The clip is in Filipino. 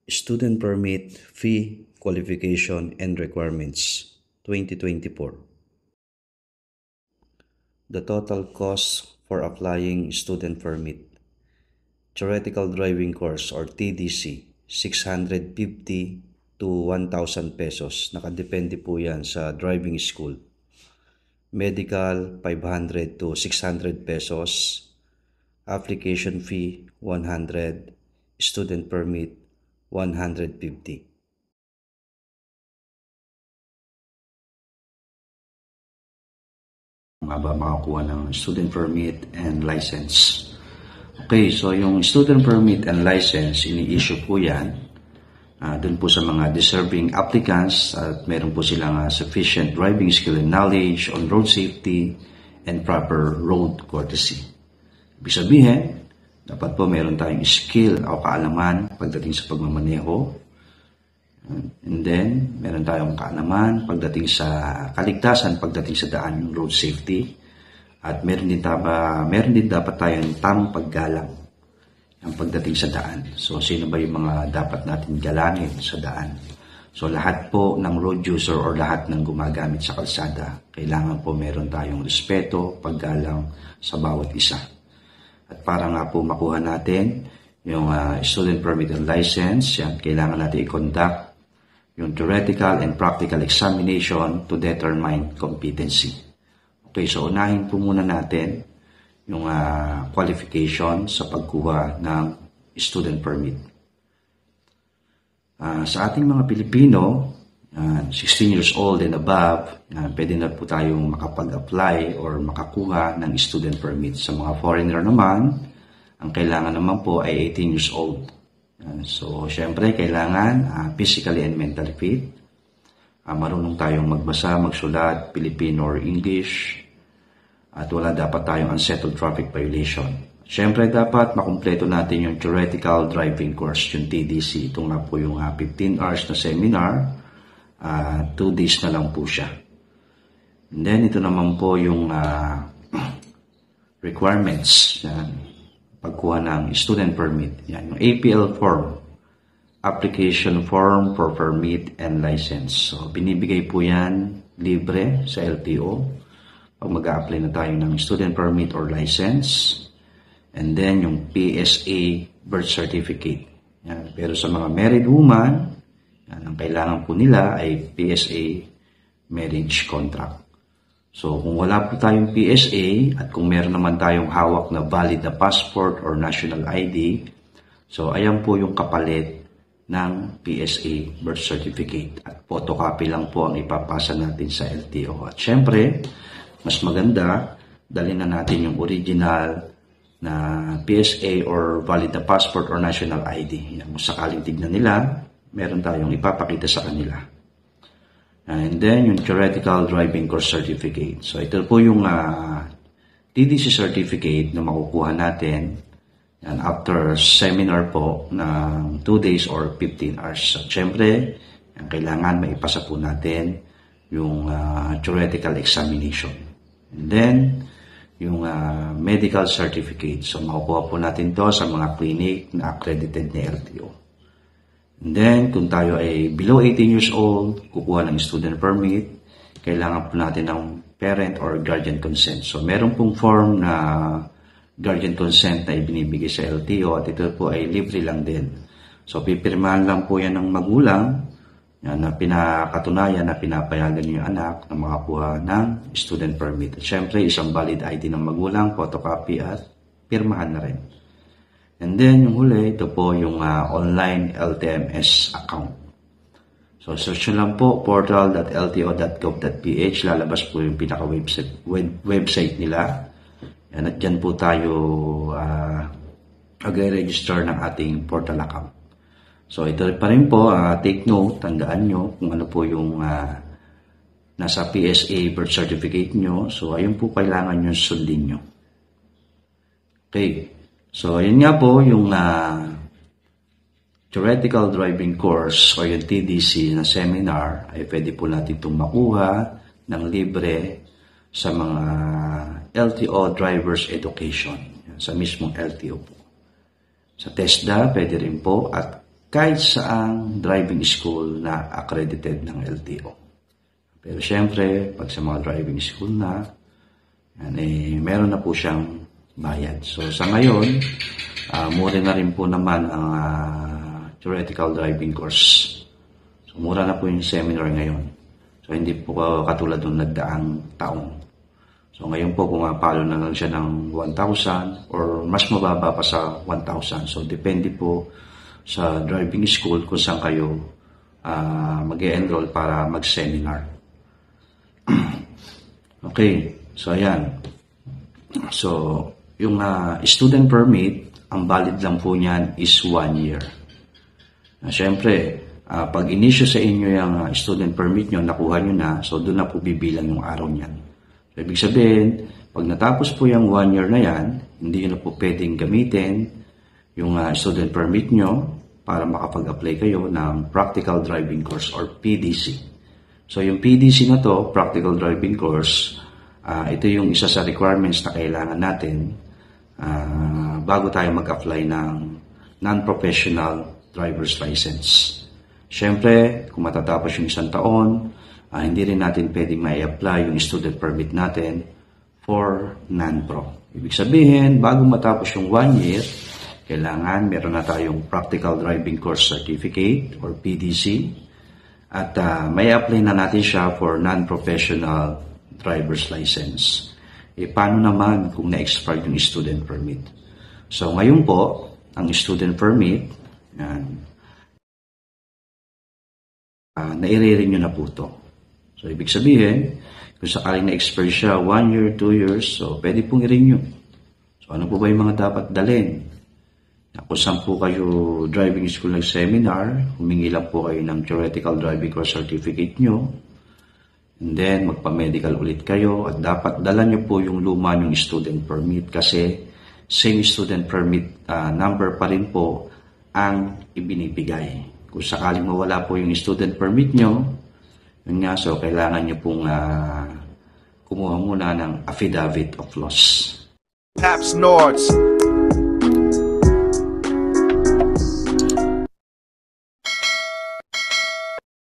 Student Permit Fee, Qualification and Requirements 2024. The total cost for applying student permit. Theoretical Driving Course or TDC, 650 to 1,000 pesos. Nakadepende po yan sa driving school. Medical, 500 to 600 pesos. Application fee, 100. Student permit, 150. Makakuha ng student permit and license. Okay, so yung student permit and license, ini-issue po yan dun po sa mga deserving applicants at meron po silang sufficient driving skill and knowledge on road safety and proper road courtesy. Ibig sabihin, dapat po meron tayong skill o kaalaman pagdating sa pagmamaneho. And then, meron tayong kaalaman pagdating sa kaligtasan, pagdating sa daan, yung road safety. At meron din dapat tayong tamang paggalang ang pagdating sa daan. So, sino ba yung mga dapat natin galangin sa daan? So, lahat po ng road user or lahat ng gumagamit sa kalsada, kailangan po meron tayong respeto, paggalang sa bawat isa. At para nga po makuha natin yung student permit and license, yan, kailangan natin i-conduct yung theoretical and practical examination to determine competency. Okay, so unahin po muna natin yung qualification sa pagkuha ng student permit. Sa ating mga Pilipino, 16 years old and above, pwede na po tayong makapag-apply or makakuha ng student permit. Sa mga foreigner naman, ang kailangan naman po ay 18 years old. So, syempre, kailangan physically and mentally fit. Marunong tayong magbasa, magsulat, Filipino or English. At wala dapat tayong unsettled traffic violation. Syempre, dapat makumpleto natin yung theoretical driving course, yung TDC. Ito nga po yung 15 hours na seminar. 2 days na lang po siya. And then, ito naman po yung requirements. Yan. Pagkuha ng student permit. Yan. Yung APL form. Application form for permit and license. So, binibigay po yan libre sa LTO. Pag mag-a-apply na tayo ng student permit or license. And then, yung PSA birth certificate. Yan. Pero sa mga married woman, yan, ang kailangan po nila ay PSA marriage contract. So, kung wala po tayong PSA at kung meron naman tayong hawak na valid na passport or national ID, so ayan po yung kapalit ng PSA birth certificate. At photocopy lang po ang ipapasa natin sa LTO. At syempre, mas maganda, dalhin na natin yung original na PSA or valid na passport or national ID. Yan, kung sakaling tignan nila, meron tayong ipapakita sa kanila. And then, yung theoretical driving course certificate. So, ito po yung TDC certificate na makukuha natin yan, after seminar po ng 2 days or 15 hours. So, syempre, ang kailangan maipasa po natin yung theoretical examination. And then, yung medical certificate. So, makukuha po natin to sa mga clinic na accredited na LTO. And then, kung tayo ay below 18 years old, kukuha ng student permit, kailangan po natin ng parent or guardian consent. So, meron pong form na guardian consent na ibinibigay sa LTO at ito po ay libre lang din. So, pipirmahan lang po yan ng magulang yan, na pinakatunayan na pinapayagan niyo yung anak na makakuha ng student permit. At syempre, isang valid ID ng magulang, photocopy at pirmahan na rin. And then, yung huli, ito po yung online LTMS account. So, search nyo lang po, portal.lto.gov.ph. Lalabas po yung pinaka-website nila. Yan, at dyan po tayo mag-register ng ating portal account. So, ito pa rin po, take note, tandaan nyo kung ano po yung nasa PSA birth certificate nyo. So, ayun po kailangan nyo sundin nyo. Okay. So, yun nga po yung theoretical driving course o yung TDC na seminar ay pwede po natin itong makuha ng libre sa mga LTO Drivers Education sa mismong LTO po. Sa TESDA, pwede rin po at kahit saang driving school na accredited ng LTO. Pero syempre, pag sa mga driving school na, meron na po siyang bayad. So sa ngayon, mura na rin po naman ang theoretical driving course. So mura na po yung seminar ngayon. So hindi po katulad nung nagdaang taong. So ngayon po pumapalo na lang siya ng 1,000 or mas mababa pa sa 1,000. So depende po sa driving school kung saan kayo mag-e-enroll para mag-seminar. Okay, so ayan. So yung student permit, ang valid lang po niyan is 1 year. Siyempre, pag inisyo sa inyo yung student permit nyo, nakuha nyo na, so doon na po bibilang yung araw niyan. So, ibig sabihin, pag natapos po yung 1 year na yan, hindi nyo na po pwedeng gamitin yung student permit nyo para makapag-apply kayo ng Practical Driving Course or PDC. So yung PDC na to, Practical Driving Course, ito yung isa sa requirements na kailangan natin bago tayo mag-apply ng non-professional driver's license. Siyempre, kung matatapos yung 1 taon, hindi rin natin pwedeng ma-apply yung student permit natin for non-pro. Ibig sabihin, bago matapos yung 1 year, kailangan meron na tayong Practical Driving Course Certificate or PDC at may apply na natin siya for non-professional driver's license. Paano naman kung na-expire yung student permit? So ngayon po, ang student permit, na-i-renew na po ito. So, ibig sabihin, kung sakaling na-expire siya 1 year, 2 years, so pwede pong i-renew. So, ano po ba yung mga dapat dalhin? Kung saan po kayo driving school nag-seminar, humingi lang po kayo ng theoretical driving course certificate nyo, and then magpa-medical ulit kayo, at dapat dala nyo po yung luma yung student permit kasi same student permit number pa rin po ang ibinibigay. Kung sakaling mawala po yung student permit nyo, yun nga, so kailangan nyo pong kumuha muna ng affidavit of loss. Taps Nords.